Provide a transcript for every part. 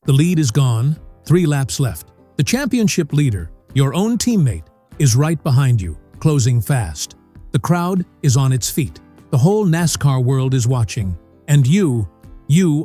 The lead is gone, 3 laps left. The championship leader, your own teammate, is right behind you, closing fast. The crowd is on its feet. The whole NASCAR world is watching. And you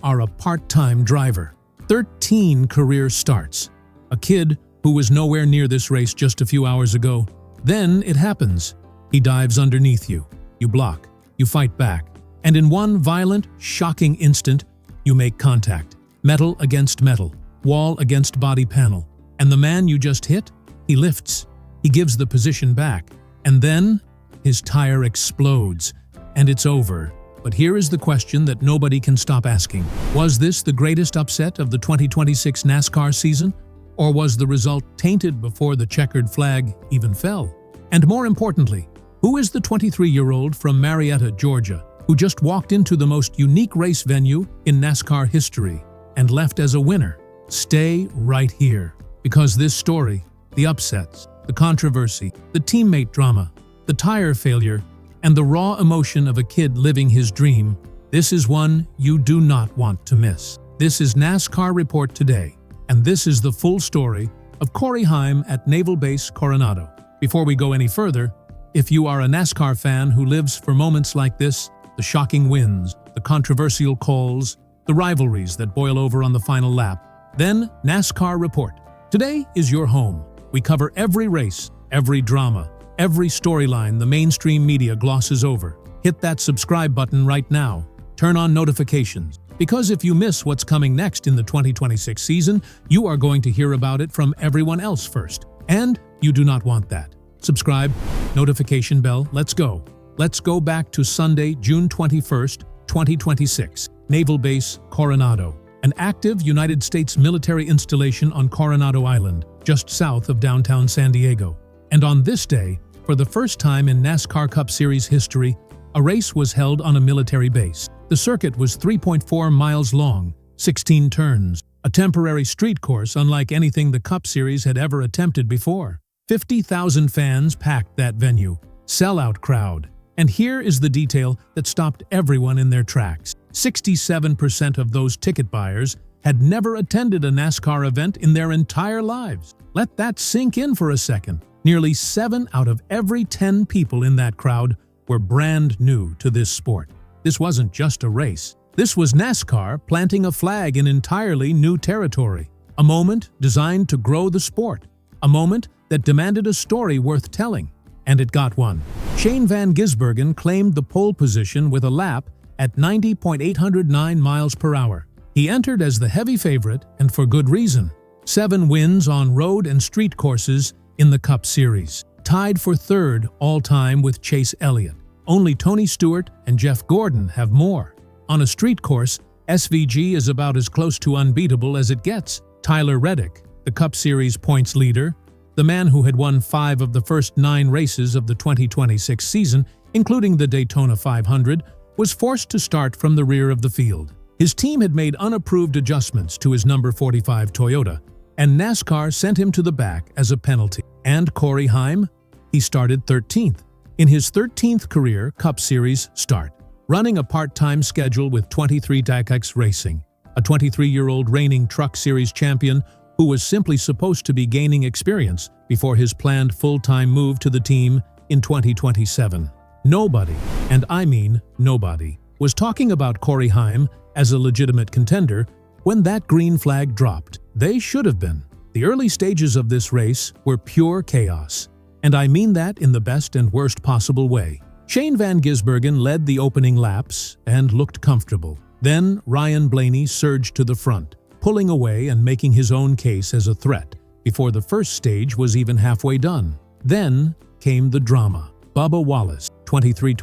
are a part-time driver. 13 career starts. A kid who was nowhere near this race just a few hours ago. Then it happens. He dives underneath you. You block. You fight back. And in one violent, shocking instant, you make contact. Metal against metal. Wall against body panel. And the man you just hit, he lifts. He gives the position back. And then his tire explodes. And it's over. But here is the question that nobody can stop asking. Was this the greatest upset of the 2026 NASCAR season? Or was the result tainted before the checkered flag even fell? And more importantly, who is the 23-year-old from Marietta, Georgia, who just walked into the most unique race venue in NASCAR history and left as a winner? Stay right here, because this story, the upsets, the controversy, the teammate drama, the tire failure, and the raw emotion of a kid living his dream, this is one you do not want to miss. This is NASCAR Report Today, and this is the full story of Corey Heim at Naval Base Coronado. Before we go any further, if you are a NASCAR fan who lives for moments like this, the shocking wins, the controversial calls, the rivalries that boil over on the final lap, then NASCAR Report. Today is your home. We cover every race, every drama, every storyline the mainstream media glosses over. Hit that subscribe button right now. Turn on notifications. Because if you miss what's coming next in the 2026 season, you are going to hear about it from everyone else first. And you do not want that. Subscribe, notification bell, let's go. Let's go back to Sunday, June 21st, 2026. Naval Base Coronado, an active United States military installation on Coronado Island, just south of downtown San Diego. And on this day, for the first time in NASCAR Cup Series history, a race was held on a military base. The circuit was 3.4 miles long, 16 turns, a temporary street course unlike anything the Cup Series had ever attempted before. 50,000 fans packed that venue, sellout crowd. And here is the detail that stopped everyone in their tracks. 67% of those ticket buyers had never attended a NASCAR event in their entire lives. Let that sink in for a second. Nearly 7 out of every 10 people in that crowd were brand new to this sport. This wasn't just a race. This was NASCAR planting a flag in entirely new territory. A moment designed to grow the sport. A moment that demanded a story worth telling. And it got one. Shane Van Gisbergen claimed the pole position with a lap at 90.809 miles per hour. He entered as the heavy favorite, and for good reason. 7 wins on road and street courses in the Cup Series, tied for third all-time with Chase Elliott. Only Tony Stewart and Jeff Gordon have more. On a street course, SVG is about as close to unbeatable as it gets. Tyler Reddick, the Cup Series points leader, the man who had won 5 of the first 9 races of the 2026 season, including the Daytona 500, was forced to start from the rear of the field. His team had made unapproved adjustments to his number 45 Toyota, and NASCAR sent him to the back as a penalty. And Corey Heim? He started 13th. In his 13th career Cup Series start, running a part-time schedule with 23 Dykes Racing, a 23-year-old reigning Truck Series champion who was simply supposed to be gaining experience before his planned full-time move to the team in 2027. Nobody, and I mean nobody, was talking about Corey Heim as a legitimate contender when that green flag dropped. They should have been. The early stages of this race were pure chaos. And I mean that in the best and worst possible way. Shane Van Gisbergen led the opening laps and looked comfortable. Then Ryan Blaney surged to the front, pulling away and making his own case as a threat before the first stage was even halfway done. Then came the drama. Bubba Wallace, 23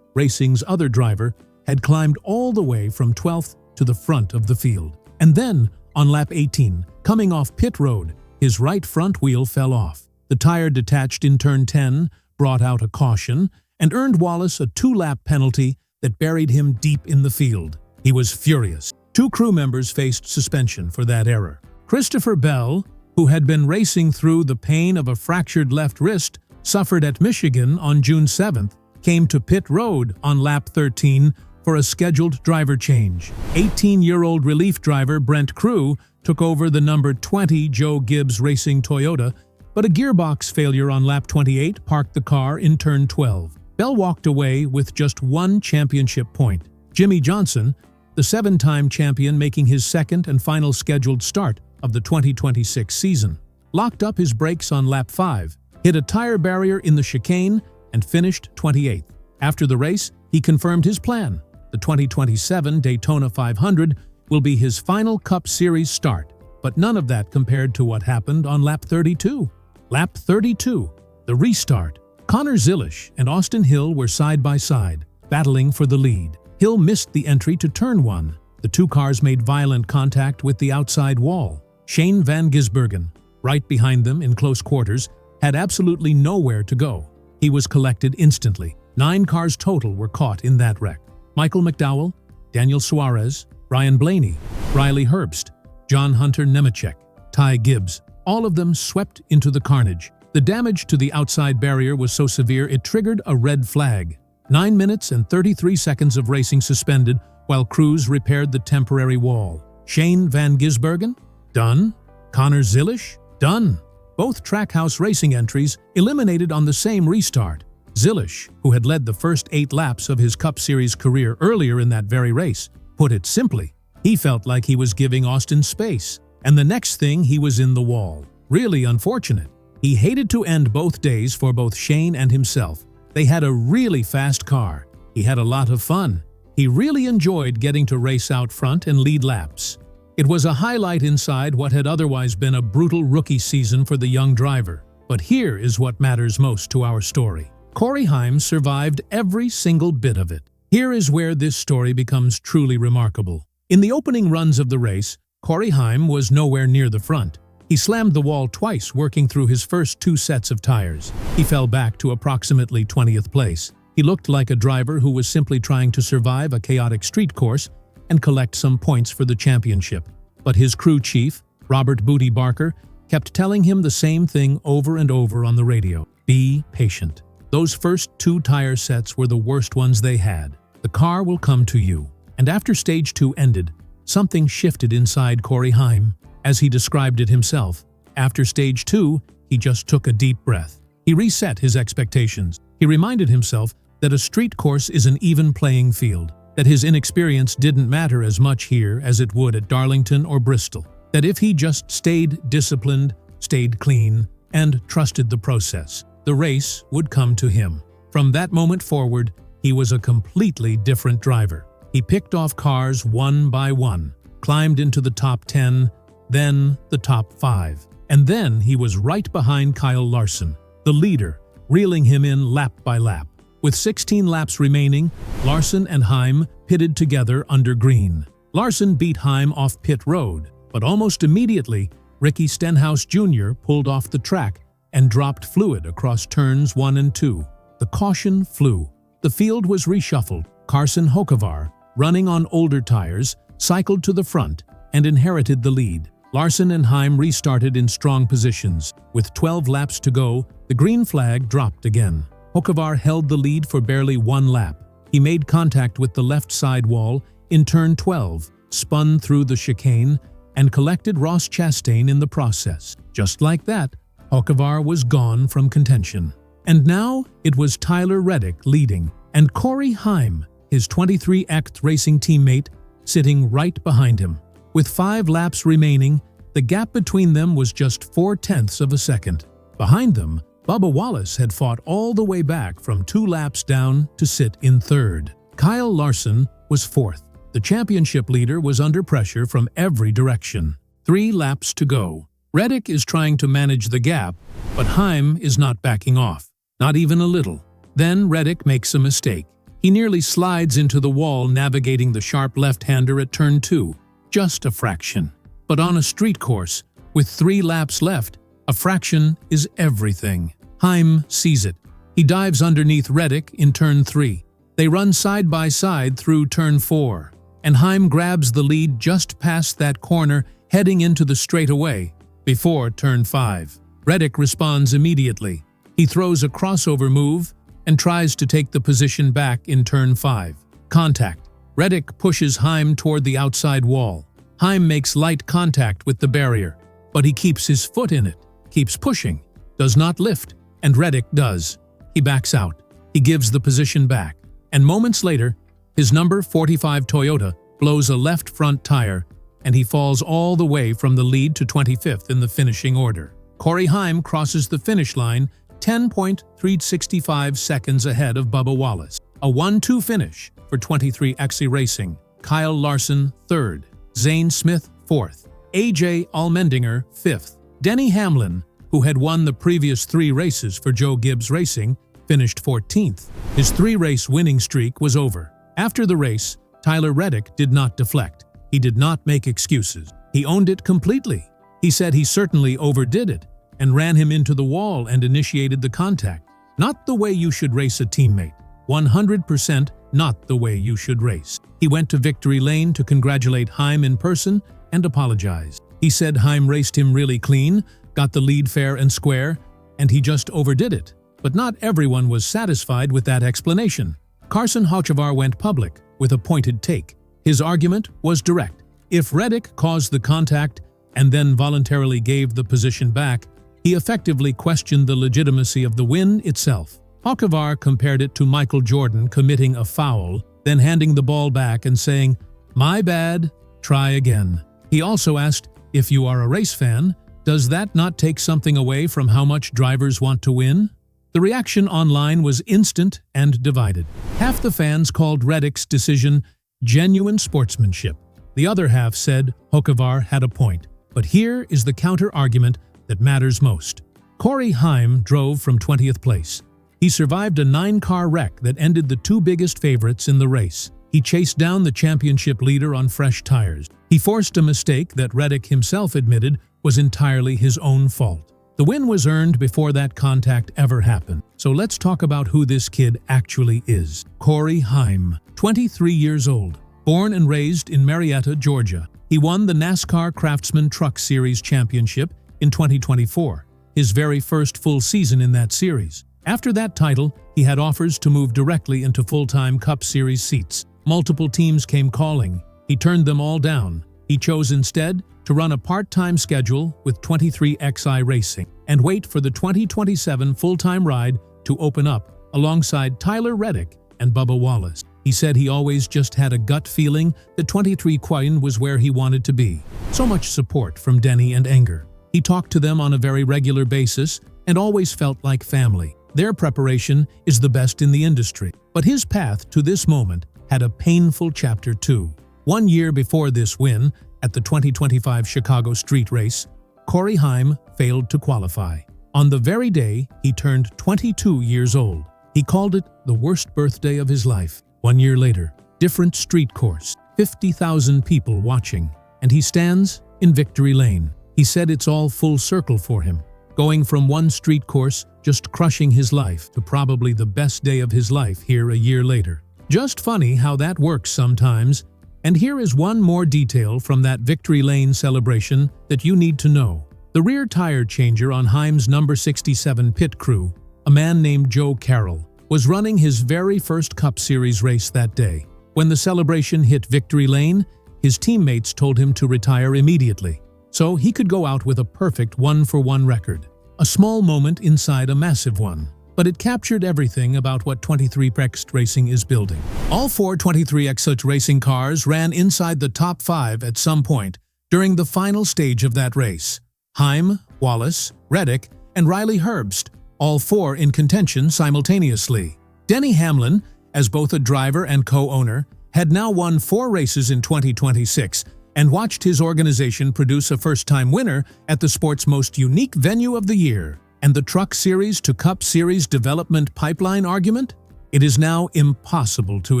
Racing's other driver, had climbed all the way from 12th to the front of the field. And then, on lap 18, coming off pit road, his right front wheel fell off. The tire detached in turn 10, brought out a caution, and earned Wallace a 2-lap penalty that buried him deep in the field. He was furious. 2 crew members faced suspension for that error. Christopher Bell, who had been racing through the pain of a fractured left wrist suffered at Michigan on June 7th, came to pit road on lap 13 for a scheduled driver change. 18-year-old relief driver Brent Crew took over the number 20 Joe Gibbs Racing Toyota, but a gearbox failure on lap 28 parked the car in turn 12. Bell walked away with just one championship point. Jimmy Johnson, the 7-time champion making his second and final scheduled start of the 2026 season, locked up his brakes on lap 5, hit a tire barrier in the chicane, and finished 28th. After the race, he confirmed his plan. The 2027 Daytona 500 will be his final Cup Series start, but none of that compared to what happened on lap 32. Lap 32, the restart. Connor Zilisch and Austin Hill were side by side, battling for the lead. Hill missed the entry to turn 1. The two cars made violent contact with the outside wall. Shane Van Gisbergen, right behind them in close quarters, had absolutely nowhere to go. He was collected instantly. 9 cars total were caught in that wreck. Michael McDowell, Daniel Suarez, Ryan Blaney, Riley Herbst, John Hunter Nemechek, Ty Gibbs, all of them swept into the carnage. The damage to the outside barrier was so severe it triggered a red flag. 9 minutes and 33 seconds of racing suspended while crews repaired the temporary wall. Shane Van Gisbergen? Done. Connor Zilisch? Done. Both Trackhouse Racing entries eliminated on the same restart. Zilisch, who had led the first 8 laps of his Cup Series career earlier in that very race, put it simply, he felt like he was giving Austin space, and the next thing he was in the wall. Really unfortunate. He hated to end both days for both Shane and himself. They had a really fast car. He had a lot of fun. He really enjoyed getting to race out front and lead laps. It was a highlight inside what had otherwise been a brutal rookie season for the young driver. But here is what matters most to our story. Corey Heim survived every single bit of it. Here is where this story becomes truly remarkable. In the opening runs of the race, Corey Heim was nowhere near the front. He slammed the wall twice working through his first 2 sets of tires. He fell back to approximately 20th place. He looked like a driver who was simply trying to survive a chaotic street course and collect some points for the championship. But his crew chief, Robert Booty Barker, kept telling him the same thing over and over on the radio. Be patient. Those first 2 tire sets were the worst ones they had. The car will come to you. And after stage 2 ended, something shifted inside Corey Heim. As he described it himself, after stage 2, he just took a deep breath. He reset his expectations. He reminded himself that a street course is an even playing field, that his inexperience didn't matter as much here as it would at Darlington or Bristol, that if he just stayed disciplined, stayed clean, and trusted the process, the race would come to him. From that moment forward, he was a completely different driver. He picked off cars one by one, climbed into the top 10, then the top 5. And then he was right behind Kyle Larson, the leader, reeling him in lap by lap. With 16 laps remaining, Larson and Heim pitted together under green. Larson beat Heim off pit road, but almost immediately, Ricky Stenhouse Jr. pulled off the track and dropped fluid across turns 1 and 2. The caution flew. The field was reshuffled. Carson Hocevar, running on older tires, cycled to the front and inherited the lead. Larson and Heim restarted in strong positions. With 12 laps to go, the green flag dropped again. Hocevar held the lead for barely 1 lap. He made contact with the left side wall in turn 12, spun through the chicane, and collected Ross Chastain in the process. Just like that, Hocevar was gone from contention. And now it was Tyler Reddick leading, and Corey Heim, his 23th racing teammate, sitting right behind him. With 5 laps remaining, the gap between them was just 0.4 of a second. Behind them, Bubba Wallace had fought all the way back from 2 laps down to sit in 3rd. Kyle Larson was 4th. The championship leader was under pressure from every direction. 3 laps to go. Reddick is trying to manage the gap, but Heim is not backing off. Not even a little. Then Reddick makes a mistake. He nearly slides into the wall navigating the sharp left-hander at turn 2. Just a fraction. But on a street course, with 3 laps left, a fraction is everything. Heim sees it. He dives underneath Reddick in turn 3. They run side by side through turn 4, and Heim grabs the lead just past that corner, heading into the straightaway, before turn 5. Reddick responds immediately. He throws a crossover move and tries to take the position back in turn 5. Contact. Reddick pushes Heim toward the outside wall. Heim makes light contact with the barrier, but he keeps his foot in it, keeps pushing, does not lift, and Reddick does. He backs out. He gives the position back, and moments later, his number 45 Toyota blows a left front tire, and he falls all the way from the lead to 25th in the finishing order. Corey Heim crosses the finish line 10.365 seconds ahead of Bubba Wallace. A 1-2 finish for 23XI Racing. Kyle Larson, 3rd. Zane Smith, 4th. AJ Allmendinger, 5th. Denny Hamlin, who had won the previous 3 races for Joe Gibbs Racing, finished 14th. His 3-race winning streak was over. After the race, Tyler Reddick did not deflect. He did not make excuses. He owned it completely. He said he certainly overdid it and ran him into the wall and initiated the contact. Not the way you should race a teammate. 100% not the way you should race. He went to victory lane to congratulate Heim in person and apologize. He said Heim raced him really clean, got the lead fair and square, and he just overdid it. But not everyone was satisfied with that explanation. Carson Hocevar went public with a pointed take. His argument was direct. If Reddick caused the contact and then voluntarily gave the position back, he effectively questioned the legitimacy of the win itself. Hocevar compared it to Michael Jordan committing a foul, then handing the ball back and saying, "My bad, try again." He also asked, if you are a race fan, does that not take something away from how much drivers want to win? The reaction online was instant and divided. Half the fans called Reddick's decision genuine sportsmanship. The other half said Hocevar had a point. But here is the counter-argument that matters most. Corey Heim drove from 20th place. He survived a 9-car wreck that ended the 2 biggest favorites in the race. He chased down the championship leader on fresh tires. He forced a mistake that Reddick himself admitted was entirely his own fault. The win was earned before that contact ever happened. So let's talk about who this kid actually is. Corey Heim, 23 years old, born and raised in Marietta, Georgia. He won the NASCAR Craftsman Truck Series Championship in 2024, his very first full season in that series. After that title, he had offers to move directly into full-time Cup Series seats. Multiple teams came calling. He turned them all down. He chose instead to run a part-time schedule with 23XI Racing and wait for the 2027 full-time ride to open up alongside Tyler Reddick and Bubba Wallace. He said he always just had a gut feeling that 23XI was where he wanted to be. So much support from Denny and Anger. He talked to them on a very regular basis and always felt like family. Their preparation is the best in the industry. But his path to this moment had a painful chapter too. 1 year before this win, at the 2025 Chicago Street Race, Corey Heim failed to qualify. On the very day, he turned 22 years old. He called it the worst birthday of his life. 1 year later, different street course, 50,000 people watching, and he stands in victory lane. He said it's all full circle for him, going from one street course just crushing his life to probably the best day of his life here a year later. Just funny how that works sometimes. And here is one more detail from that victory lane celebration that you need to know. The rear tire changer on Heim's number 67 pit crew, a man named Joe Carroll, was running his very first Cup Series race that day. When the celebration hit victory lane, his teammates told him to retire immediately, so he could go out with a perfect 1-for-1 record. A small moment inside a massive one. But it captured everything about what 23XI Racing is building. All 4 23XI Racing cars ran inside the top 5 at some point during the final stage of that race. Heim, Wallace, Reddick, and Riley Herbst, all 4 in contention simultaneously. Denny Hamlin, as both a driver and co-owner, had now won 4 races in 2026 and watched his organization produce a first-time winner at the sport's most unique venue of the year. And the Truck Series to Cup Series development pipeline argument? It is now impossible to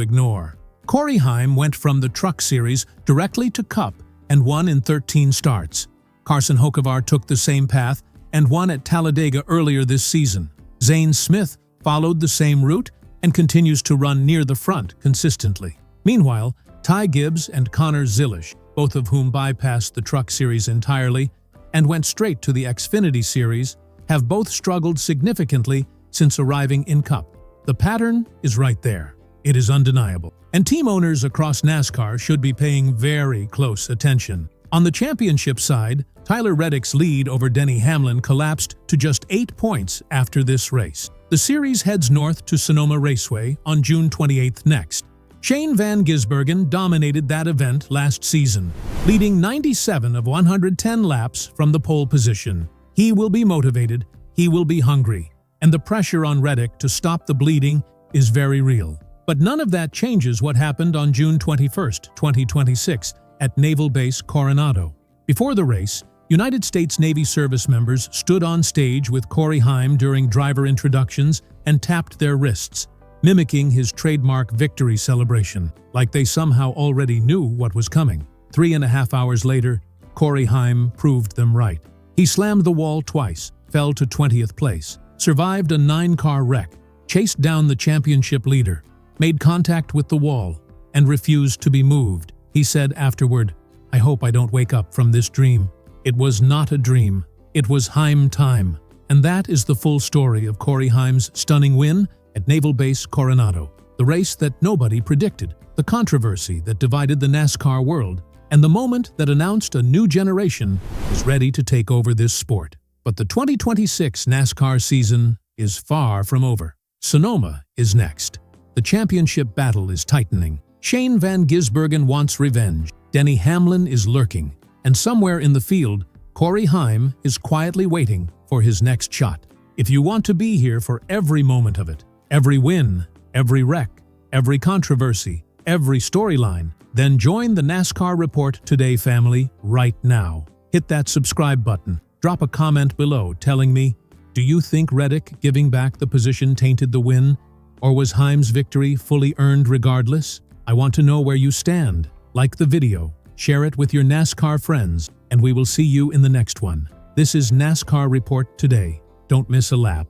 ignore. Corey Heim went from the Truck Series directly to Cup and won in 13 starts. Carson Hocevar took the same path and won at Talladega earlier this season. Zane Smith followed the same route and continues to run near the front consistently. Meanwhile, Ty Gibbs and Connor Zilisch, both of whom bypassed the Truck Series entirely and went straight to the Xfinity Series, have both struggled significantly since arriving in Cup. The pattern is right there. It is undeniable. And team owners across NASCAR should be paying very close attention. On the championship side, Tyler Reddick's lead over Denny Hamlin collapsed to just 8 points after this race. The series heads north to Sonoma Raceway on June 28th next. Shane Van Gisbergen dominated that event last season, leading 97 of 110 laps from the pole position. He will be motivated, he will be hungry, and the pressure on Reddick to stop the bleeding is very real. But none of that changes what happened on June 21st, 2026 at Naval Base Coronado. Before the race, United States Navy service members stood on stage with Corey Heim during driver introductions and tapped their wrists, mimicking his trademark victory celebration, like they somehow already knew what was coming. 3.5 hours later, Corey Heim proved them right. He slammed the wall twice, fell to 20th place, survived a 9-car wreck, chased down the championship leader, made contact with the wall, and refused to be moved. He said afterward, "I hope I don't wake up from this dream." It was not a dream. It was Heim time. And that is the full story of Corey Heim's stunning win at Naval Base Coronado. The race that nobody predicted, the controversy that divided the NASCAR world, and the moment that announced a new generation is ready to take over this sport. But the 2026 NASCAR season is far from over. Sonoma is next. The championship battle is tightening. Shane Van Gisbergen wants revenge. Denny Hamlin is lurking. And somewhere in the field, Corey Heim is quietly waiting for his next shot. If you want to be here for every moment of it, every win, every wreck, every controversy, every storyline, then join the NASCAR Report Today family right now. Hit that subscribe button. Drop a comment below telling me, do you think Reddick giving back the position tainted the win? Or was Heim's victory fully earned regardless? I want to know where you stand. Like the video, share it with your NASCAR friends, and we will see you in the next one. This is NASCAR Report Today. Don't miss a lap.